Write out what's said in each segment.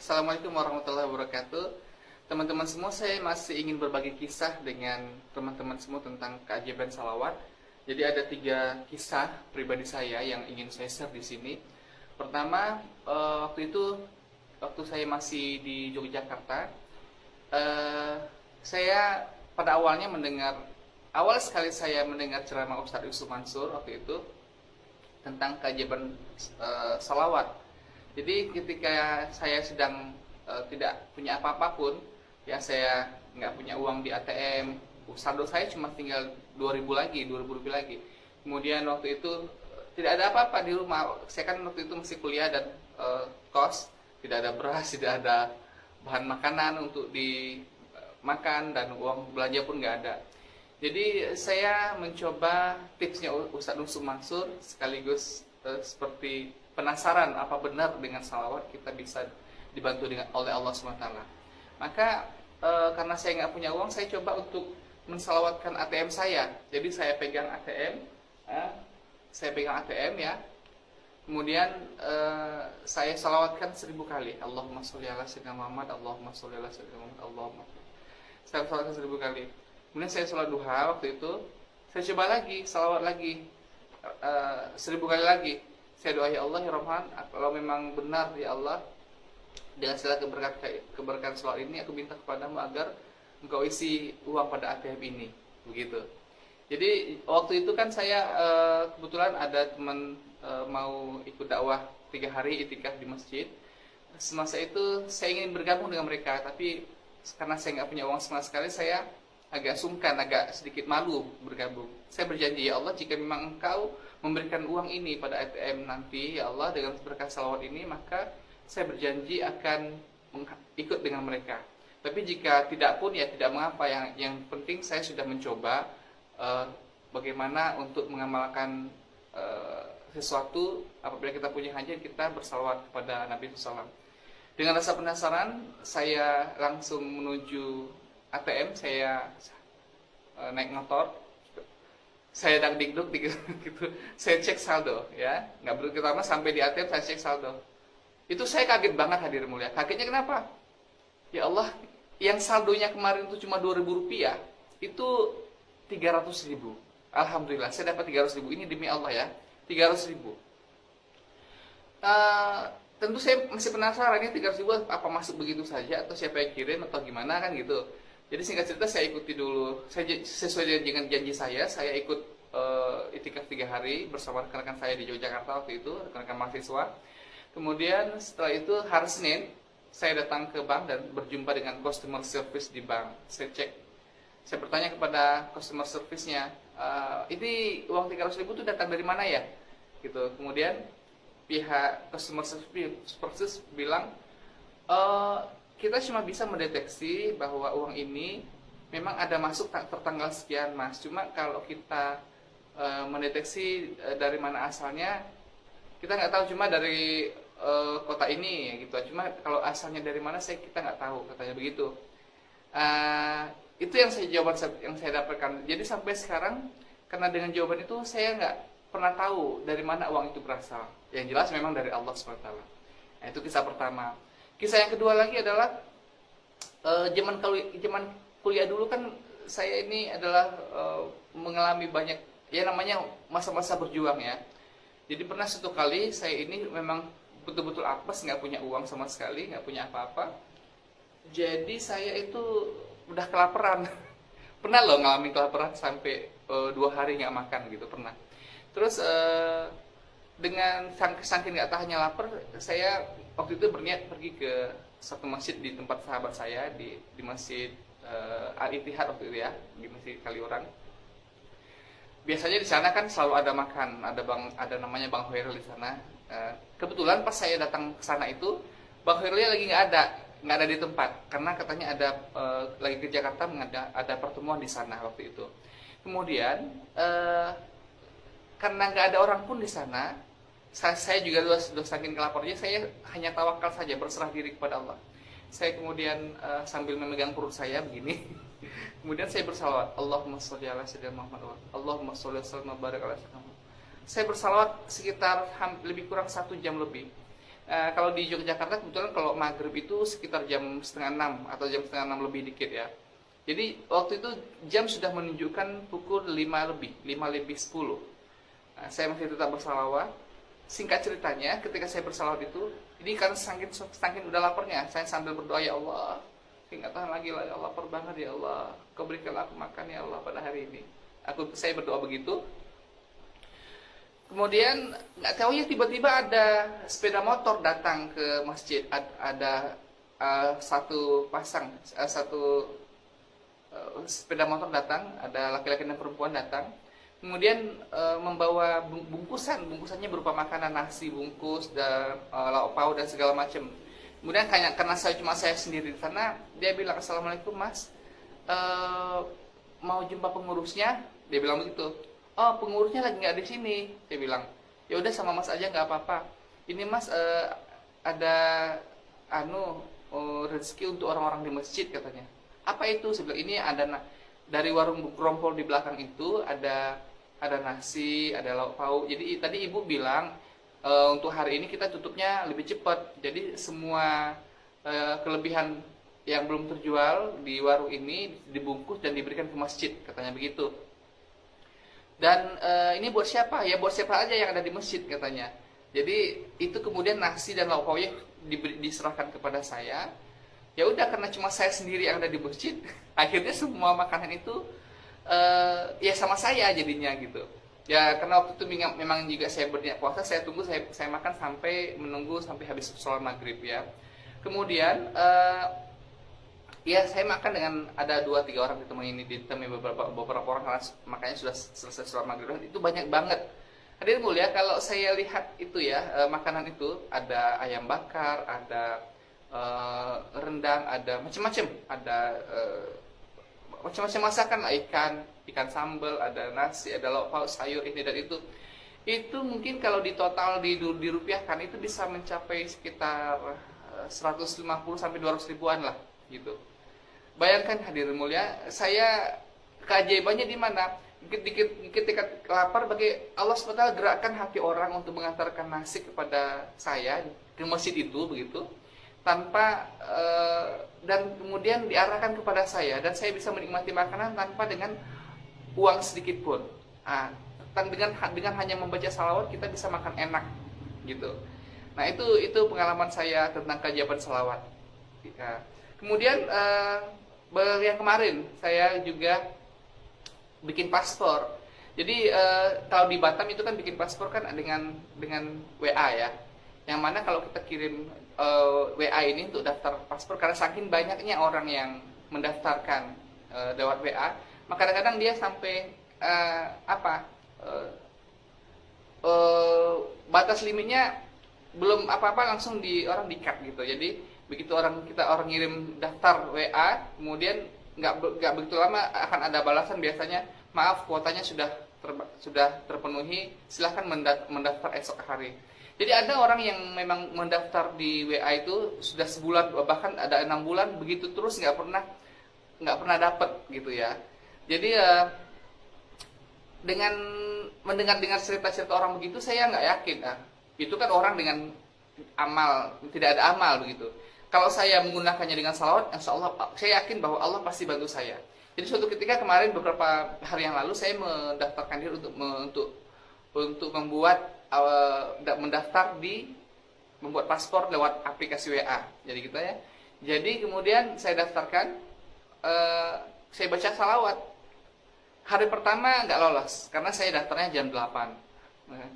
Assalamualaikum warahmatullahi wabarakatuh. Teman-teman semua, saya masih ingin berbagi kisah dengan teman-teman semua tentang keajaiban salawat. Jadi ada 3 kisah pribadi saya yang ingin saya share di sini. Pertama, waktu saya masih di Yogyakarta, eh, saya pada awalnya awal sekali saya mendengar ceramah Ustadz Yusuf Mansur waktu itu tentang keajaiban salawat. Jadi ketika saya sedang tidak punya apa-apa pun, ya saya nggak punya uang di ATM, saldo saya cuma tinggal 2.000 lagi, 2.000 rupiah lagi. Kemudian waktu itu tidak ada apa-apa di rumah. Saya kan waktu itu masih kuliah dan kos, tidak ada beras, tidak ada bahan makanan untuk dimakan dan uang belanja pun nggak ada. Jadi saya mencoba tipsnya Ustadz Yusuf Mansur sekaligus seperti penasaran apa benar dengan salawat kita bisa dibantu oleh Allah SWT. Maka karena saya nggak punya uang, saya coba untuk mensalawatkan ATM saya. Jadi saya pegang ATM, ya. Kemudian saya salawatkan 1.000 kali. Allahumma sholli ala sayyidina Muhammad, Allahumma sholli ala sayyidina Muhammad, Allahumma. Saya salawatkan 1.000 kali. Kemudian saya sholat duha waktu itu, saya coba lagi, salawat lagi, 1.000 kali lagi. Saya doa, ya Allah, ya Rahman, kalau memang benar ya Allah, dengan segala keberkahan salawat ini, aku minta kepadamu agar engkau isi uang pada ATM ini, begitu. Jadi waktu itu kan saya kebetulan ada teman mau ikut dakwah 3 hari itikaf di masjid. Semasa itu saya ingin bergabung dengan mereka, tapi karena saya nggak punya uang sama sekali, saya agak sungkan, agak sedikit malu bergabung. Saya berjanji, ya Allah, jika memang engkau memberikan uang ini pada ATM nanti, ya Allah, dengan berkat salawat ini, maka saya berjanji akan ikut dengan mereka. Tapi jika tidak pun, ya tidak mengapa. Yang penting saya sudah mencoba bagaimana untuk mengamalkan sesuatu. Apabila kita punya hajat, kita bersalawat kepada Nabi SAW. Dengan rasa penasaran, saya langsung menuju ATM. Saya naik motor, saya dangdingduk gitu, saya cek saldo, ya, nggak begitu lama sampai di ATM, saya cek saldo. Itu saya kaget banget, hadirin mulia. Kagetnya kenapa? Ya Allah, yang saldonya kemarin itu cuma 2.000 rupiah, itu 300.000. Alhamdulillah, saya dapat 300.000. Ini demi Allah ya, 300.000. Tentu saya masih penasaran, ini 300.000 apa masuk begitu saja, atau siapa yang kirim, atau gimana kan gitu. Jadi singkat cerita, saya ikuti dulu. Saya sesuai dengan janji saya ikut itikaf 3 hari bersama rekan-rekan saya di Yogyakarta waktu itu, rekan-rekan mahasiswa. Kemudian setelah itu hari Senin, saya datang ke bank dan berjumpa dengan customer service di bank. Saya bertanya kepada customer service-nya, ini uang 300.000 itu datang dari mana ya? Gitu. Kemudian pihak customer service bilang, kita cuma bisa mendeteksi bahwa uang ini memang ada masuk tertanggal sekian, Mas. Cuma kalau kita mendeteksi dari mana asalnya, kita nggak tahu. Cuma dari kota ini gitu. Cuma kalau asalnya dari mana, kita nggak tahu, katanya begitu. Itu jawaban yang saya dapatkan. Jadi sampai sekarang, karena dengan jawaban itu, saya nggak pernah tahu dari mana uang itu berasal. Yang jelas memang dari Allah SWT. Nah, itu kisah pertama. Kisah yang kedua lagi adalah zaman kuliah dulu kan, saya ini adalah mengalami banyak, ya namanya masa-masa berjuang ya. Jadi pernah suatu kali saya ini memang betul-betul apes, nggak punya uang sama sekali, nggak punya apa-apa. Jadi saya itu udah kelaparan. Pernah loh ngalamin kelaparan sampai 2 hari nggak makan gitu, pernah. Terus dengan saking nggak tahannya lapar, saya waktu itu berniat pergi ke satu masjid di tempat sahabat saya, di masjid Al-Ittihad waktu itu ya, di masjid Kaliurang. Biasanya di sana kan selalu ada makan, ada namanya Bang Hoiril di sana. Kebetulan pas saya datang ke sana itu, Bang Hoirilnya lagi nggak ada di tempat, karena katanya lagi ke Jakarta, ada pertemuan di sana waktu itu. Kemudian karena nggak ada orang pun di sana, saya juga sudah saking kelaparannya, saya hanya tawakal saja, berserah diri kepada Allah. Saya kemudian sambil memegang perut saya begini, kemudian saya bersalawat, Allahumma sholli ala sayyidina Muhammad, Allahumma sholli wa sallim wa barik ala sayyidina Muhammad. Saya bersalawat sekitar lebih kurang 1 jam lebih. Kalau di Yogyakarta kebetulan kalau maghrib itu sekitar jam setengah 6 atau jam setengah 6 lebih dikit ya. Jadi waktu itu jam sudah menunjukkan pukul 5 lebih, 5 lebih 10. Saya masih tetap bersalawat. Singkat ceritanya, ketika saya bersalawat itu, ini karena saking udah laparnya, saya sambil berdoa, ya Allah, nggak tahan lagi lah, ya Allah, lapar banget ya Allah, Kau berikanlah aku makan ya Allah pada hari ini. Saya berdoa begitu. Kemudian nggak tahu ya tiba-tiba ada sepeda motor datang ke masjid. Ada satu pasang sepeda motor datang, ada laki-laki dan perempuan datang. Kemudian membawa bungkusannya berupa makanan, nasi bungkus dan lauk pauk dan segala macam. Kemudian karena saya sendiri di sana, dia bilang, Assalamualaikum Mas, mau jumpa pengurusnya, dia bilang begitu. Oh, pengurusnya lagi nggak di sini, saya bilang. Ya udah sama Mas aja nggak apa-apa. Ini Mas ada rezeki untuk orang-orang di masjid katanya. Apa itu? Saya bilang ini ada dari warung Grompol di belakang itu ada nasi, ada lauk pauk. Jadi tadi Ibu bilang untuk hari ini kita tutupnya lebih cepat. Jadi semua kelebihan yang belum terjual di warung ini dibungkus dan diberikan ke masjid, katanya begitu. Dan ini buat siapa? Ya buat siapa aja yang ada di masjid, katanya. Jadi itu kemudian nasi dan lauk pauknya diserahkan kepada saya. Ya udah, karena cuma saya sendiri yang ada di masjid, akhirnya semua makanan itu ya sama saya jadinya gitu. Ya karena waktu itu memang juga saya berniat puasa, saya makan menunggu sampai habis sholat maghrib ya. Kemudian ya saya makan dengan ada 2-3 orang ditemani beberapa orang karena makanya sudah selesai sholat maghrib. Itu banyak banget. Hadirin mulia, kalau saya lihat itu ya, makanan itu ada ayam bakar, ada rendang, ada macam-macam, ada macam-macam masakan lah, ikan sambal, ada nasi, ada lauk pauk, sayur ini dan itu. Itu mungkin kalau di total dirupiahkan itu bisa mencapai sekitar 150 sampai 200 ribuan lah gitu. Bayangkan hadirin mulia, saya keajaibannya di mana? Ketika lapar, bagi Allah SWT gerakkan hati orang untuk mengantarkan nasi kepada saya di masjid itu begitu, tanpa dan kemudian diarahkan kepada saya dan saya bisa menikmati makanan tanpa dengan uang sedikit pun. Dengan hanya membaca salawat kita bisa makan enak gitu. Nah itu pengalaman saya tentang keajaiban salawat. Kemudian yang kemarin saya juga bikin paspor. Jadi kalau di Batam itu kan bikin paspor kan dengan WA ya. Yang mana kalau kita kirim WA ini untuk daftar paspor, karena saking banyaknya orang yang mendaftarkan lewat WA, maka kadang-kadang dia sampai batas limitnya belum apa-apa langsung orang di-cut gitu. Jadi begitu orang ngirim daftar WA, kemudian nggak begitu lama akan ada balasan, biasanya maaf kuotanya sudah terpenuhi, silahkan mendaftar esok hari. Jadi ada orang yang memang mendaftar di WA itu sudah sebulan, bahkan ada 6 bulan begitu terus nggak pernah dapat gitu ya. Jadi dengan mendengar cerita-cerita orang begitu, saya nggak yakin itu kan orang dengan amal, tidak ada amal begitu. Kalau saya menggunakannya dengan salawat, insya Allah saya yakin bahwa Allah pasti bantu saya. Jadi suatu ketika kemarin beberapa hari yang lalu saya mendaftarkan diri untuk membuat paspor lewat aplikasi WA. Jadi gitu ya. Jadi kemudian saya daftarkan, saya baca salawat. Hari pertama nggak lolos karena saya daftarnya jam 8.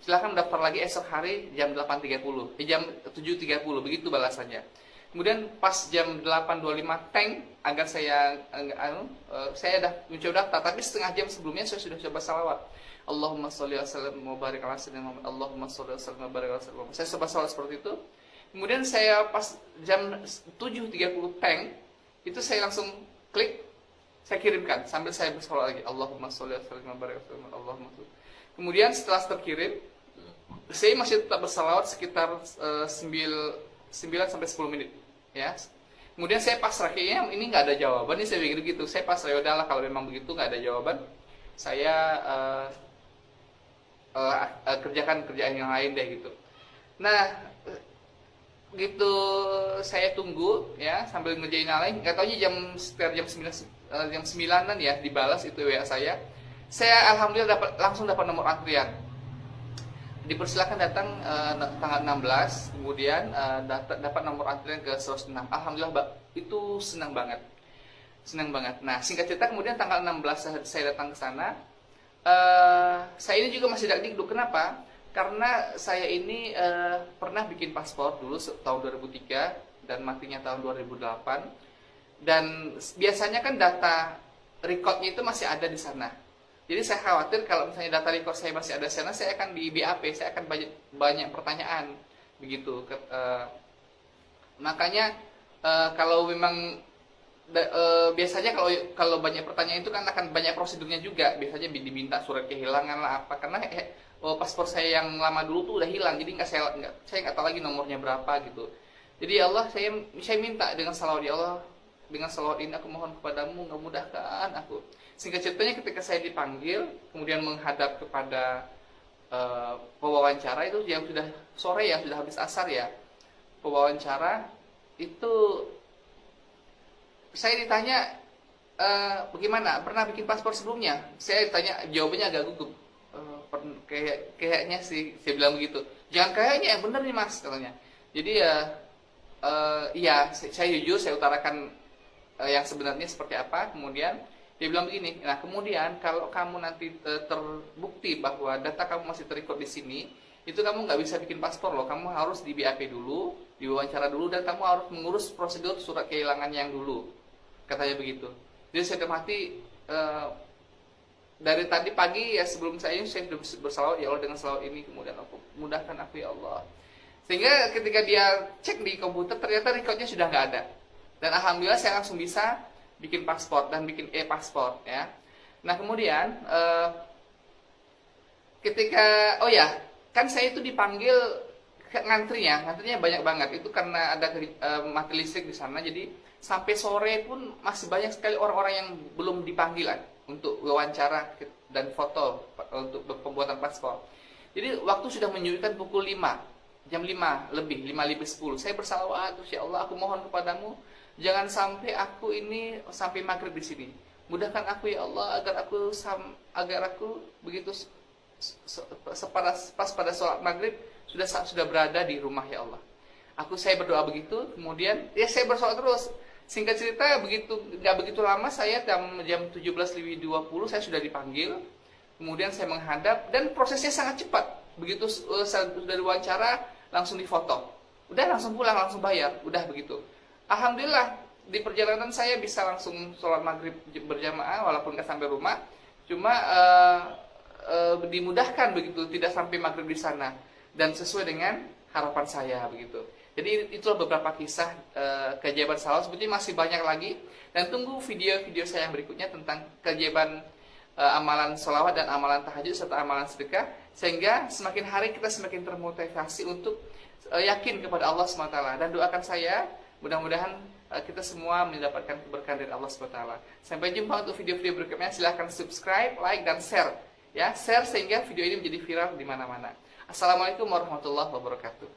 Silahkan mendaftar lagi esok hari jam 8.30, jam 7.30 begitu balasannya. Kemudian pas jam 8.25 tank agar saya mencoba daftar, tapi setengah jam sebelumnya saya sudah coba salawat. Allahumma sholli wa sallim wa barik ala sayyidina Muhammad. Allahumma sholli wa sallim wa barik ala sayyidina Muhammad. Saya coba salawat seperti itu. Kemudian saya pas jam 7.30 tank itu saya langsung klik, saya kirimkan sambil saya bersalawat lagi. Allahumma sholli wa sallim wa barik ala sayyidina Muhammad. Allahumma sholli. Kemudian setelah terkirim, saya masih tetap bersalawat sekitar 9 sampai 10 menit ya. Kemudian saya pasrah, kayaknya ini nggak ada jawaban nih, saya pikir gitu. Saya pasrah, ya udahlah kalau memang begitu nggak ada jawaban, saya kerjakan kerjaan yang lain deh gitu. Nah begitu saya tunggu ya sambil ngerjain yang lain, nggak taunya sekitar jam 9, jam 9-an ya dibalas itu WA saya. Saya alhamdulillah langsung dapat nomor antrian. Dipersilakan datang tanggal 16, kemudian dapat nomor antrian ke 106. Alhamdulillah itu senang banget. Senang banget. Nah, singkat cerita kemudian tanggal 16 saya datang ke sana. Saya ini juga masih dagdikduk. Kenapa? Karena saya ini pernah bikin paspor dulu tahun 2003 dan matinya tahun 2008. Dan biasanya kan data recordnya itu masih ada di sana. Jadi saya khawatir kalau misalnya data record saya masih ada di sana, saya akan di BAP, saya akan banyak pertanyaan begitu. Makanya kalau memang biasanya kalau banyak pertanyaan itu kan akan banyak prosedurnya juga. Biasanya diminta surat kehilangan lah apa, karena paspor saya yang lama dulu tuh udah hilang, jadi saya nggak tahu lagi nomornya berapa gitu. Jadi ya Allah, saya minta dengan salawat, ya Allah, dengan salawat ini aku mohon kepadamu, nggak mudahkan aku. Singkat ceritanya ketika saya dipanggil, kemudian menghadap kepada pewawancara itu yang sudah sore ya, sudah habis asar ya. Pewawancara itu saya ditanya bagaimana, pernah bikin paspor sebelumnya? Saya ditanya, jawabannya agak gugup. Kayaknya sih, saya bilang begitu. Jangan kayaknya, yang benar nih mas katanya. Jadi ya iya, saya jujur, saya utarakan yang sebenarnya seperti apa. Kemudian dia bilang begini, nah kemudian kalau kamu nanti terbukti bahwa data kamu masih terrecord di sini, itu kamu nggak bisa bikin paspor loh. Kamu harus di BAP dulu, diwawancara dulu, dan kamu harus mengurus prosedur surat kehilangan yang dulu, katanya begitu. Jadi saya termati dari tadi pagi ya, sebelum saya sudah bersalawat, ya Allah dengan salawat ini kemudian aku mudahkan aku ya Allah. Sehingga ketika dia cek di komputer ternyata recordnya sudah nggak ada. Dan alhamdulillah saya langsung bisa bikin paspor dan bikin e-paspor ya. Nah kemudian ketika kan saya itu dipanggil ngantrinya banyak banget. Itu karena ada mati listrik di sana, jadi sampai sore pun masih banyak sekali orang-orang yang belum dipanggilan untuk wawancara dan foto untuk pembuatan paspor. Jadi waktu sudah menunjukkan pukul 5, jam 5 lebih, 5 lebih 10. Saya bersalawat, ya Allah, aku mohon kepadamu, jangan sampai aku ini sampai maghrib di sini. Mudahkan aku ya Allah agar aku begitu pas pada sholat maghrib sudah berada di rumah ya Allah. Saya berdoa begitu, kemudian ya saya bersolat terus. Singkat cerita nggak begitu lama, saya jam 17:20 saya sudah dipanggil. Kemudian saya menghadap dan prosesnya sangat cepat. Begitu sudah diwawancara langsung difoto. Udah langsung pulang, langsung bayar, udah begitu. Alhamdulillah di perjalanan saya bisa langsung sholat maghrib berjamaah walaupun nggak sampai rumah. Cuma dimudahkan begitu, tidak sampai maghrib di sana dan sesuai dengan harapan saya begitu. Jadi itulah beberapa kisah keajaiban salawat. Sebetulnya masih banyak lagi, dan tunggu video-video saya yang berikutnya tentang keajaiban amalan sholawat dan amalan tahajud serta amalan sedekah, sehingga semakin hari kita semakin termotivasi untuk yakin kepada Allah SWT. Dan doakan saya mudah-mudahan kita semua mendapatkan keberkahan dari Allah SWT. Sampai jumpa untuk video-video berikutnya. Silahkan subscribe, like, dan share ya, share sehingga video ini menjadi viral di mana-mana. Assalamualaikum warahmatullahi wabarakatuh.